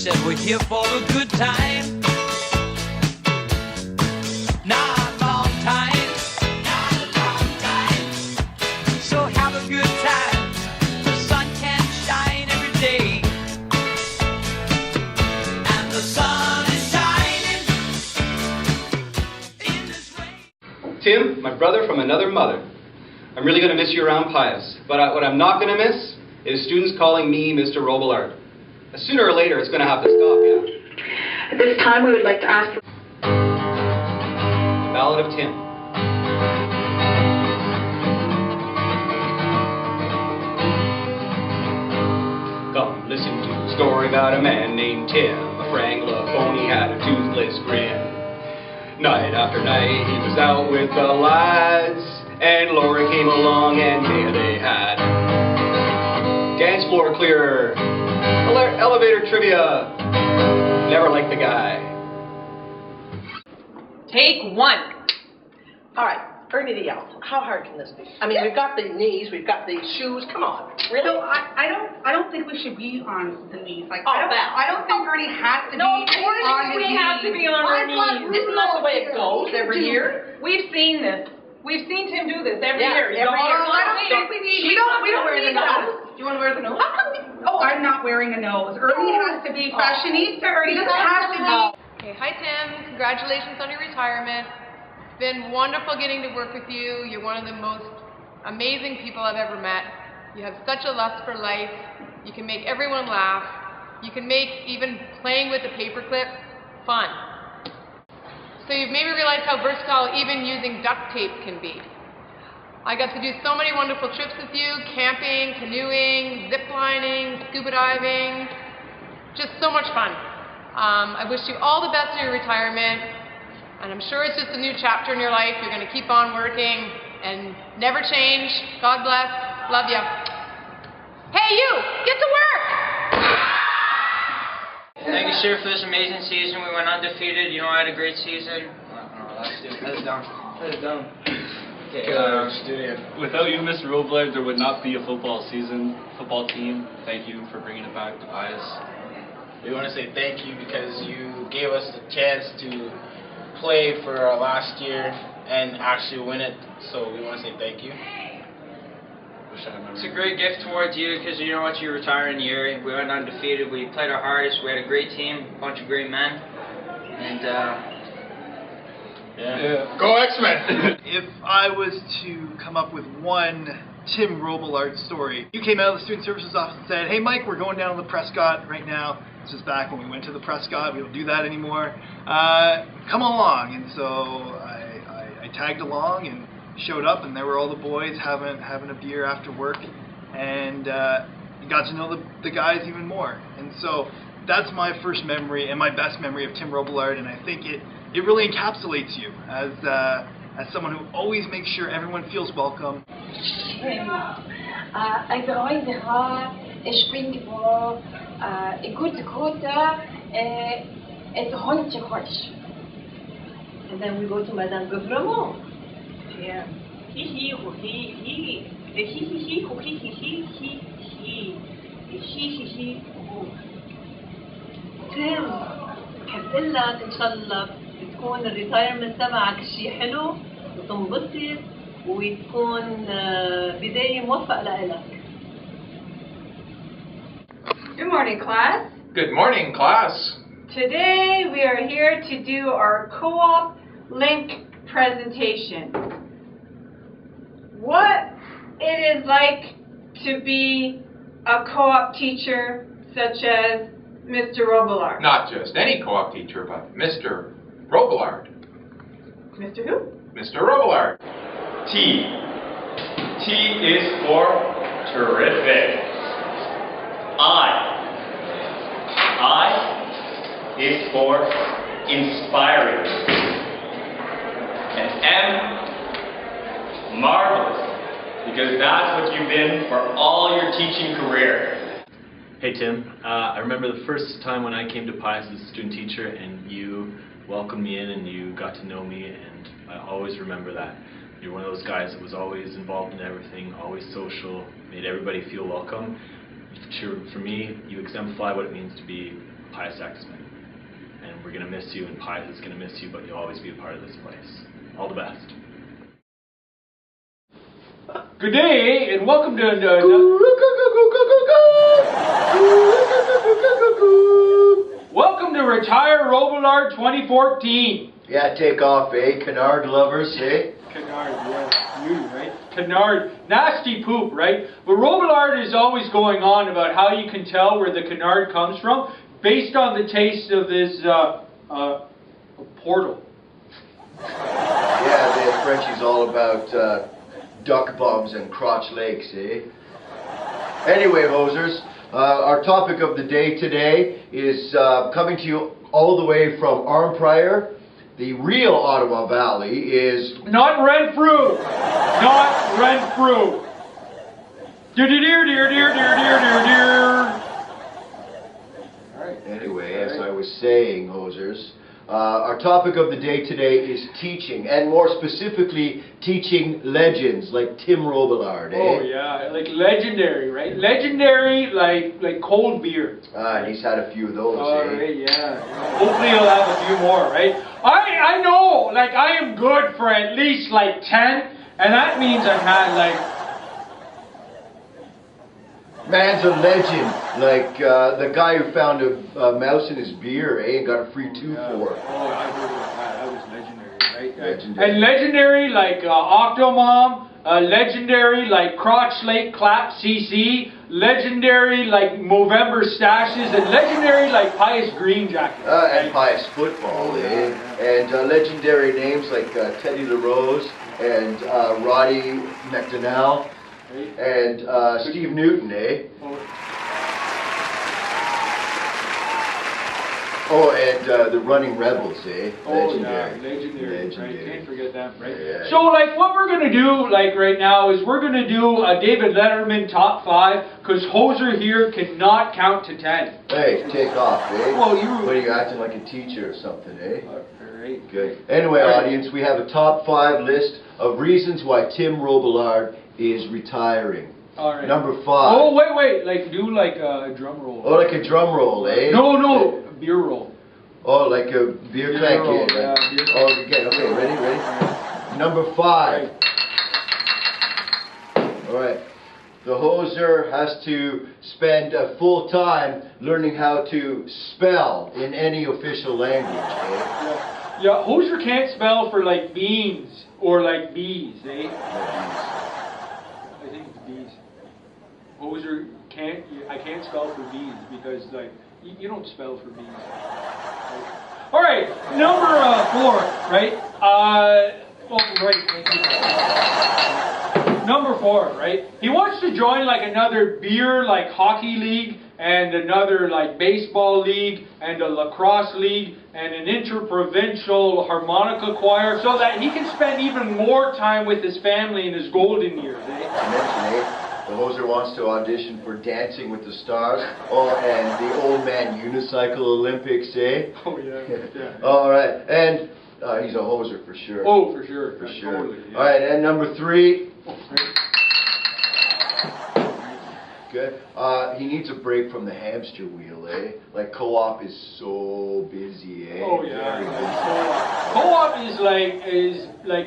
said we're here for a good time. Not a long time. Not a long time. So have a good time. The sun can shine every day. And the sun is shining in this rain. Tim, my brother from another mother. I'm really going to miss you around Pius, but what I'm not going to miss is students calling me Mr. Robillard. Sooner or later, it's going to have to stop, yeah. At this time, we would like to ask for The Ballad of Tim. Come listen to a story about a man named Tim, a francophone, he had a toothless grin. Night after night, he was out with the lads, and Laura came along, and there they had dance floor clearer, elevator trivia. Never liked the guy. Take one. All right, Ernie the Elf. How hard can this be? I mean, we've got the knees, we've got the shoes. Come on, really? So I don't think we should be on the knees. Like Oh, I don't think Ernie has to be No, of on course his we knees. have to be on our knees. Isn't that the way it goes every year? We've seen this. We've seen Tim do this every Yeah, year. every year. I don't think we need. We don't wear the nose. Do you want to wear the nose? How come we? Oh, I'm not wearing a nose. Ernie has to be fashionista. Ernie doesn't have to be. Okay, hi Tim, congratulations on your retirement. It's been wonderful getting to work with you. You're one of the most amazing people I've ever met. You have such a lust for life. You can make everyone laugh. You can make even playing with the paperclip fun. So you've made me realize how versatile even using duct tape can be. I got to do so many wonderful trips with you, camping, canoeing, ziplining, scuba diving, just so much fun. I wish you all the best in your retirement, and I'm sure it's just a new chapter in your life. You're going to keep on working and never change. God bless. Love ya. Hey you, get to work! Thank you, sir, for this amazing season. We went undefeated. You know, I had a great season. Let us down. Okay, Without you, Mr. Robillard, there would not be a football team. Thank you for bringing it back to Pius. We want to say thank you because you gave us the chance to play for our last year and actually win it. So we want to say thank you. it's a great gift towards you because you know what, you're retiring year. We went undefeated. We played our hardest. We had a great team, a bunch of great men, and Yeah. Go X-Men! If I was to come up with one Tim Robillard story, you came out of the Student Services office and said, hey Mike, we're going down to the Prescott right now. This is back when we went to the Prescott. We don't do that anymore. Come along. And so I tagged along and showed up, and there were all the boys having a beer after work, and got to know the guys even more. And so that's my first memory and my best memory of Tim Robillard, and I think it really encapsulates you as someone who always makes sure everyone feels welcome. ein grande Haar, springbar, gute Quota, et Hondje Horsch. And then we go to Madame Gouvernement. Yeah. تيم بحب اقول لك ان شاء الله تكون الريتايرمنت تبعك شيء حلو وتنبسط وتكون بداية موفق لإلك. Good morning, class. Good morning, class. Today we are here to do our co-op link presentation. What it is like to be a co-op teacher such as Mr. Robillard. Not just any co-op teacher, but Mr. Robillard. Mr. who? Mr. Robillard. T. T is for terrific. I is for inspiring. And M, marvelous, because that's what you've been for all your teaching career. Hey Tim, I remember the first time when I came to Pius as a student teacher and you welcomed me in and you got to know me, and I always remember that. You're one of those guys that was always involved in everything, always social, made everybody feel welcome. For me, you exemplify what it means to be a Pius Axman. And we're going to miss you, and Pius is going to miss you, but you'll always be a part of this place. All the best. Good day, and welcome to... Welcome to Retire Robillard 2014. Yeah, take off, eh? Canard lovers, eh? Canard, yeah, beauty, right? Canard, nasty poop, right? But Robillard is always going on about how you can tell where the canard comes from based on the taste of this portal. Yeah, the Frenchie's all about duck bombs and crotch lakes, eh? Anyway, hosers, our topic of the day today is coming to you all the way from Arnprior. The real Ottawa Valley is... Not Renfrew! Not Renfrew! Dear, dear, dear, dear, dear, dear, dear, dear. Anyway, as I was saying, hosers, our topic of the day today is teaching, and more specifically, teaching legends like Tim Robillard, eh? Oh yeah, like legendary, right? Legendary, like cold beer. And he's had a few of those, Oh, eh? right, yeah. Hopefully he'll have a few more, right? I know, like I am good for at least like 10, and that means I've had like... Man's a legend, like the guy who found a mouse in his beer, eh, and got a free 2 for. Oh, I heard about that. That was legendary, right? Legendary. And legendary like Octomom, legendary like Crotch Lake Clap CC, legendary like Movember Stashes, and legendary like Pius Green Jacket. And Pius Football, eh? And legendary names like Teddy LaRose and Roddy McDonnell. And Steve Newton, eh? Oh, and the Running Rebels, eh? Legendary. Yeah, legendary. Right? Can't forget that, right? Yeah. So, like, what we're going to do, like, right now is we're going to do a David Letterman top 5, because Hoser here cannot count to 10. Hey, take off, eh? Well, What are you acting like a teacher or something, eh? Right. Good. Anyway, audience, we have a top 5 list of reasons why Tim Robillard is retiring. All right. Number 5. Oh, wait, like, do like a drum roll. Oh, like a drum roll, eh? No, a beer roll. Oh, like a beer clank, roll, eh? yeah, Like, beer oh, okay, ready? Number 5. Alright. The hoser has to spend a full time learning how to spell in any official language, eh? Yeah, Hoser can't spell for like beans or like bees, eh? I think it's bees. Hoser can't, I can't spell for bees because like, you don't spell for bees. Right? Alright, number 4, right? Number 4, right? He wants to join like another beer like hockey league and another like baseball league and a lacrosse league and an interprovincial harmonica choir so that he can spend even more time with his family in his golden years, eh? The hoser wants to audition for Dancing with the Stars. Oh, and the Old Man Unicycle Olympics, eh? Oh, yeah. Alright, and he's a hoser for sure. Oh, for sure. For sure. Totally, yeah. Alright, and number 3. Good. He needs a break from the hamster wheel, eh? Like co-op is so busy, eh? Oh yeah. Very busy.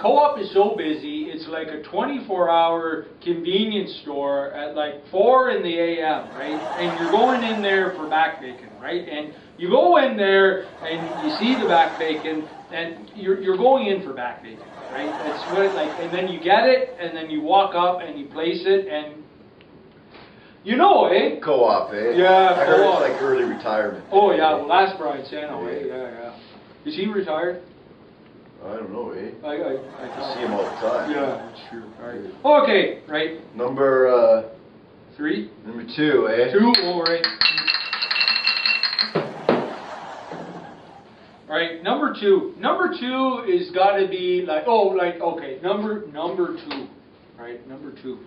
Co-op is so busy. It's like a 24-hour convenience store at like 4 in the a.m., right? And you're going in there for back bacon, right? And you go in there and you see the back bacon, and you're going in for back bacon, right? That's what it like. And then you get it, and then you walk up and you place it, and you know, eh? Co-op, eh? Yeah, I heard co-op. it's like early retirement. Oh yeah, well that's Brian Sano, eh? Yeah. Is he retired? I don't know, eh? I see him all the time. Yeah, that's true. Alright. Okay, right. Number 3? Number 2, eh? 2, alright. Alright, number 2. Number 2 is gotta be like, okay, number 2. Right, number 2.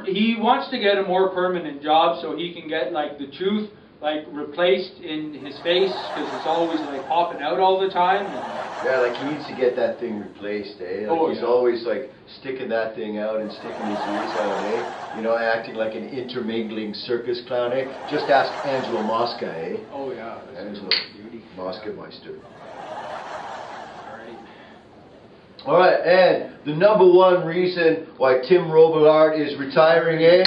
He wants to get a more permanent job so he can get like the tooth like replaced in his face because it's always like popping out all the time. Yeah, like he needs to get that thing replaced, eh? Like he's always like sticking that thing out and sticking his ears out, eh? You know, acting like an intermingling circus clown, eh? Just ask Angelo Mosca, eh? Oh yeah. Angelo Mosca Meister. All right, and the number one reason why Tim Robillard is retiring, eh?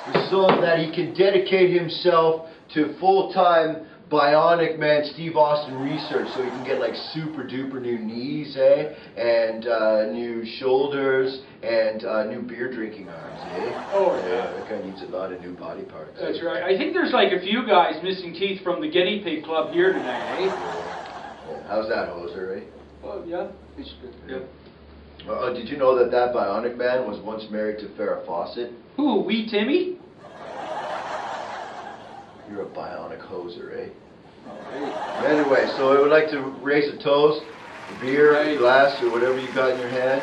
Is so that he can dedicate himself to full-time bionic man Steve Austin research, so he can get like super duper new knees, eh? And new shoulders and new beer drinking arms, eh? Oh yeah. That guy needs a lot of new body parts. That's right. I think there's like a few guys missing teeth from the guinea pig club here tonight, eh? Yeah. How's that, hoser, eh? Well, yeah, it's good. Yeah. Did you know that that bionic man was once married to Farrah Fawcett? Who, wee Timmy? You're a bionic hoser, eh? Oh, Anyway, so I would like to raise a toast, a beer, glass, or whatever you got in your hand.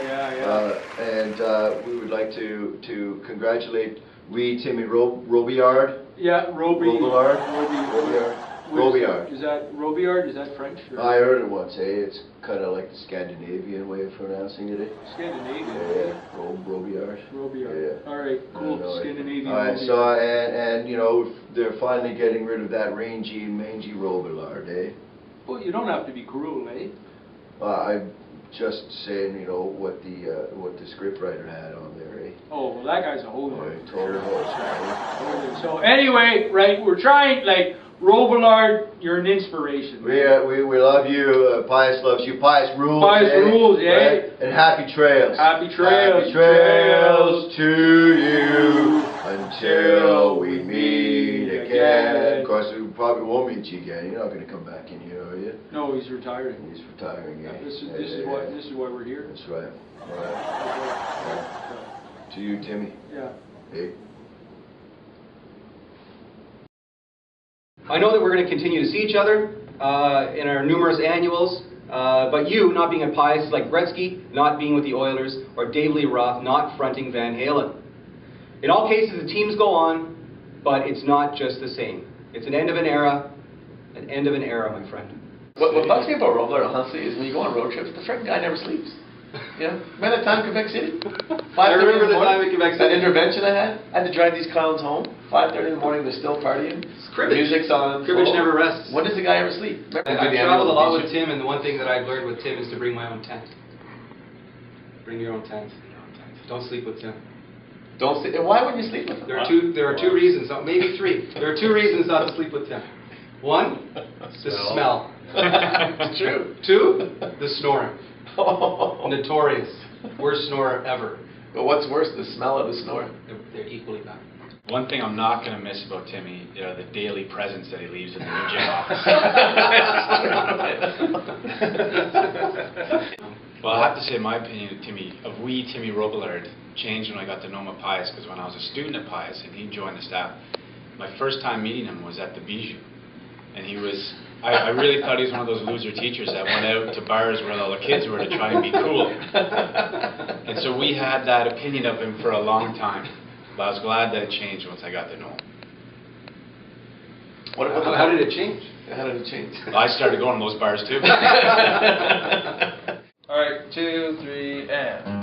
And we would like to congratulate wee Timmy Robillard. Yeah, Robillard. Robillard. Is that Robillard? Is that French? Or? I heard it once, eh? It's kind of like the Scandinavian way of pronouncing it, eh? Scandinavian? Yeah. Robillard. Robillard. Yeah. Alright, cool. Scandinavian. Alright, so, and you know, they're finally getting rid of that rangy, mangy Robillard, eh? Well, you don't have to be cruel, eh? I'm just saying, you know, what the scriptwriter had on there, eh? Oh, well, that guy's a hoser. Oh, total hoser, right? So, anyway, right, we're trying, like, Robillard, you're an inspiration. We love you. Pius loves you. Pius rules. Pius rules, eh? Right? And happy trails. Happy trails. Happy trails to you until we meet again. Of course, we probably won't meet you again. You're not going to come back in here, are you? No, he's retiring. He's retiring, eh? This is why we're here. That's right. All right. Yeah. To you, Timmy. Yeah. Hey. I know that we're going to continue to see each other in our numerous annuals, but you not being at Pius is like Gretzky not being with the Oilers or Dave Lee Roth not fronting Van Halen. In all cases, the teams go on, but it's not just the same. It's an end of an era, my friend. What bugs me about Robillard, honestly, is when you go on road trips, the frickin' guy never sleeps. Yeah, remember that time in Quebec City? I remember the time in Quebec City. That intervention I had to drive these clowns home. 5:30 in the morning, they're still partying. Cribbage. Music's on. Cribbage never rests. When does the guy ever sleep? I've traveled a lot with Tim, and the one thing that I've learned with Tim is to bring my own tent. Bring your own tent. Don't sleep with Tim. Don't sleep. And why wouldn't you sleep with him? There are two reasons, maybe three. There are two reasons not to sleep with Tim. One, the smell. It's true. Two, the snoring. Notorious. Worst snorer ever. But what's worse, the smell or the snore? They're equally bad. One thing I'm not going to miss about Timmy are the daily presents that he leaves in the new gym office. Well, I have to say my opinion of Timmy Robillard changed when I got to know him at Pius, because when I was a student at Pius and he joined the staff, my first time meeting him was at the Bijou. And he was, I really thought he was one of those loser teachers that went out to bars where all the kids were to try and be cool. And so we had that opinion of him for a long time. But I was glad that it changed once I got to know him. How did it change? How did it change? Well, I started going to those bars too. Alright, 2, 3, and...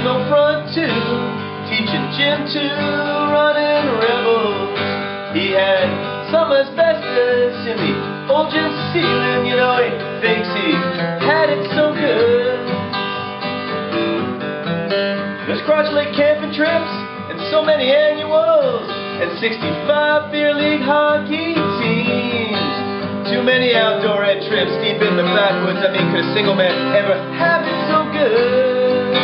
No front to teaching Jim to running rebels. He had some asbestos in the old gym ceiling. You know, he thinks he had it so good. There's Crotch Lake camping trips and so many annuals and 65 beer league hockey teams. Too many outdoor ed trips deep in the backwoods. I mean, could a single man ever have it so good?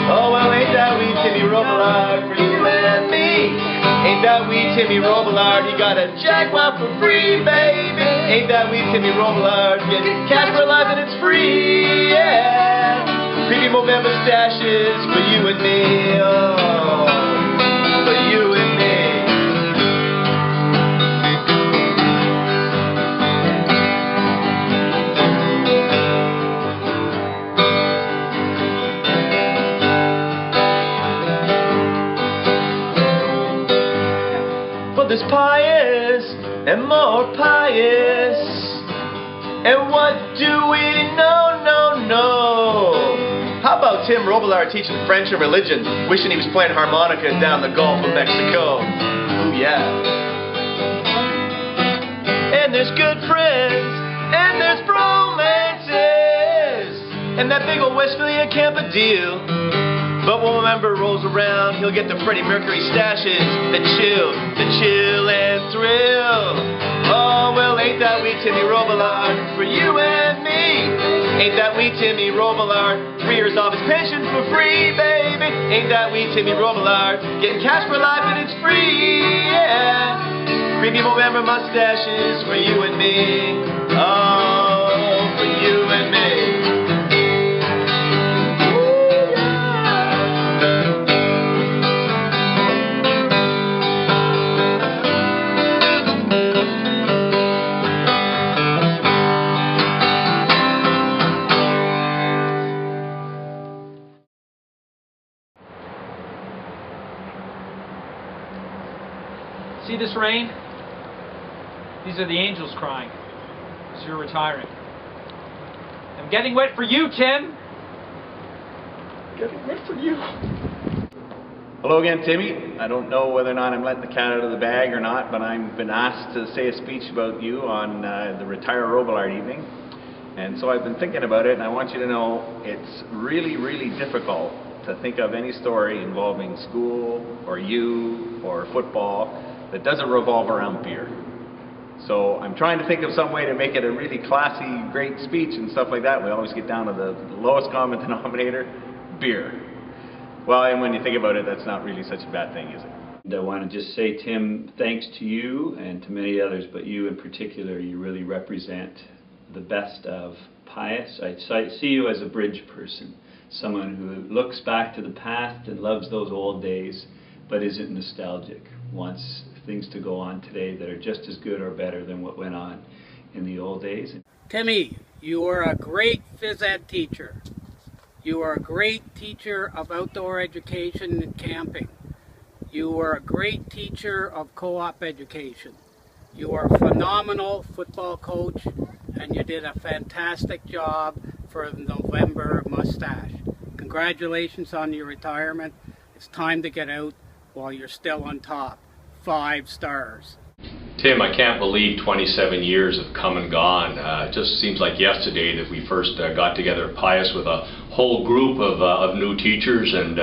Oh, well, ain't that wee Timmy Robillard for you and me? Ain't that wee Timmy Robillard? He got a Jaguar for free, baby. Ain't that wee Timmy Robillard? Get cash for life and it's free, yeah. Premium Movember stashes for you and me, oh, for you and me. is pious and more pious. And what do we know? How about Tim Robillard teaching French and religion, wishing he was playing harmonica down the Gulf of Mexico? Ooh, yeah. And there's good friends, and there's romances, and that big old Westphalia Campadile. But when November rolls around, he'll get the Freddie Mercury stashes, the chill and thrill. Oh, well, ain't that we Timmy Robillard for you and me? Ain't that we Timmy Robillard, 3 years off his pension for free, baby? Ain't that we Timmy Robillard, getting cash for life and it's free, yeah. Creepy November mustaches for you and me. Oh, for you and me. See this rain? These are the angels crying as you're retiring. I'm getting wet for you, Tim. Getting wet for you. Hello again, Timmy. I don't know whether or not I'm letting the cat out of the bag or not, but I've been asked to say a speech about you on the Retire Robillard evening. And so I've been thinking about it, and I want you to know it's really, really difficult to think of any story involving school or you or football that doesn't revolve around beer. So I'm trying to think of some way to make it a really classy, great speech and stuff like that. We always get down to the lowest common denominator, beer. Well, and when you think about it, that's not really such a bad thing, is it? And I want to just say, Tim, thanks to you and to many others, but you in particular, you really represent the best of Pius. I see you as a bridge person, someone who looks back to the past and loves those old days, but isn't nostalgic, wants things to go on today that are just as good or better than what went on in the old days. Timmy, you are a great phys ed teacher. You are a great teacher of outdoor education and camping. You are a great teacher of co-op education. You are a phenomenal football coach, and you did a fantastic job for the November mustache. Congratulations on your retirement. It's time to get out while you're still on top. 5 stars. Tim, I can't believe 27 years have come and gone. It just seems like yesterday that we first got together at Pius with a whole group of new teachers, and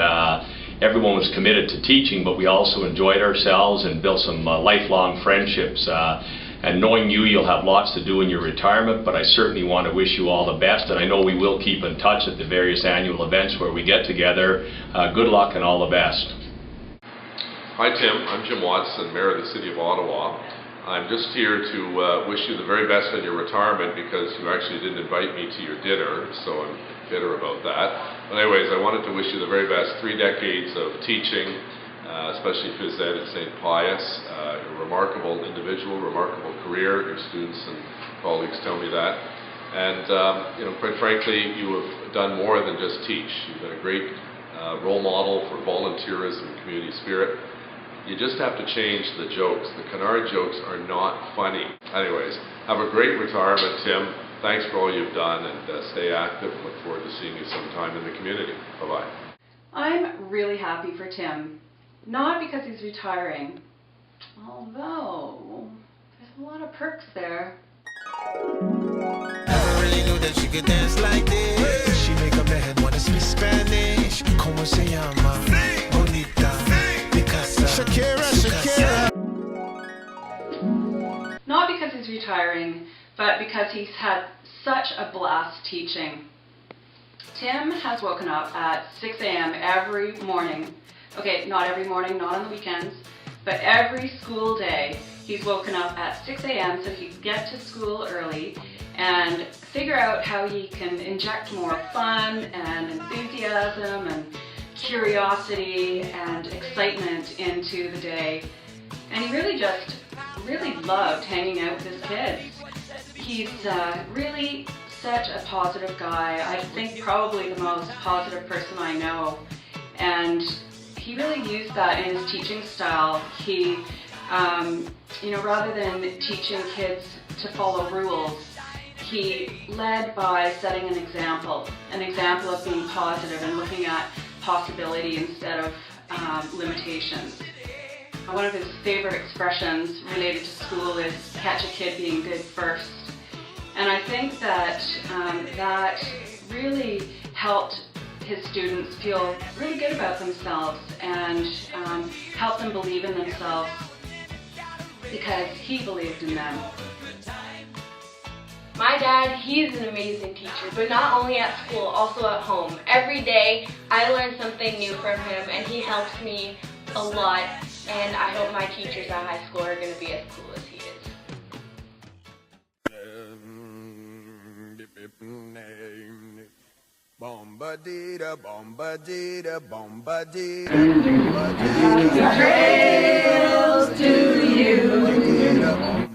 everyone was committed to teaching, but we also enjoyed ourselves and built some lifelong friendships. And knowing you, you'll have lots to do in your retirement, but I certainly want to wish you all the best, and I know we will keep in touch at the various annual events where we get together. Good luck and all the best. Hi Tim, I'm Jim Watson, Mayor of the City of Ottawa. I'm just here to wish you the very best in your retirement because you actually didn't invite me to your dinner, so I'm bitter about that. But anyways, I wanted to wish you the very best. 3 decades of teaching, especially phys ed at St. Pius. You're a remarkable individual, remarkable career. Your students and colleagues tell me that. And quite frankly, you have done more than just teach. You've been a great role model for volunteerism and community spirit. You just have to change the jokes. The canard jokes are not funny. Anyways, have a great retirement, Tim. Thanks for all you've done, and stay active. Look forward to seeing you sometime in the community. Bye-bye. I'm really happy for Tim. Not because he's retiring, although there's a lot of perks there. Never really knew that she could dance like this. She make a man wanna speak Spanish. Como se llama? Bonita. Shakira. Not because he's retiring, but because he's had such a blast teaching. Tim has woken up at 6 a.m. every morning. Okay, not every morning, not on the weekends, but every school day he's woken up at 6 a.m. so he can get to school early and figure out how he can inject more fun and enthusiasm and curiosity and excitement into the day. And he really loved hanging out with his kids. He's really such a positive guy. I think probably the most positive person I know. And he really used that in his teaching style. He You know, rather than teaching kids to follow rules, he led by setting an example of being positive and looking at possibility instead of limitations. One of his favorite expressions related to school is catch a kid being good first. And I think that that really helped his students feel really good about themselves and helped them believe in themselves because he believed in them. My dad, he's an amazing teacher, but not only at school, also at home. Every day I learn something new from him and he helps me a lot, and I hope my teachers at high school are going to be as cool as he is. Bomba-dee-da, bomba-dee-da, bomba-dee-da. Trails to you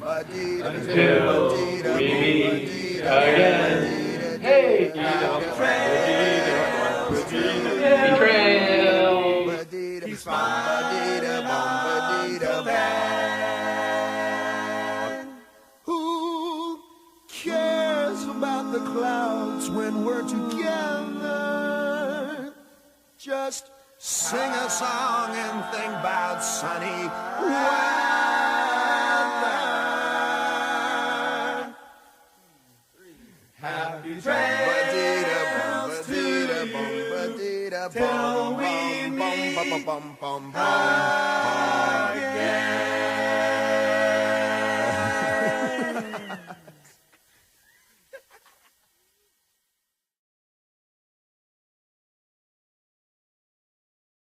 until we meet again. Hey, trail. He's bomba-dee-da, bomba-dee-da, who cares about the clouds when we're together? Just sing a song and think about sunny weather. Happy trails to you till we meet again.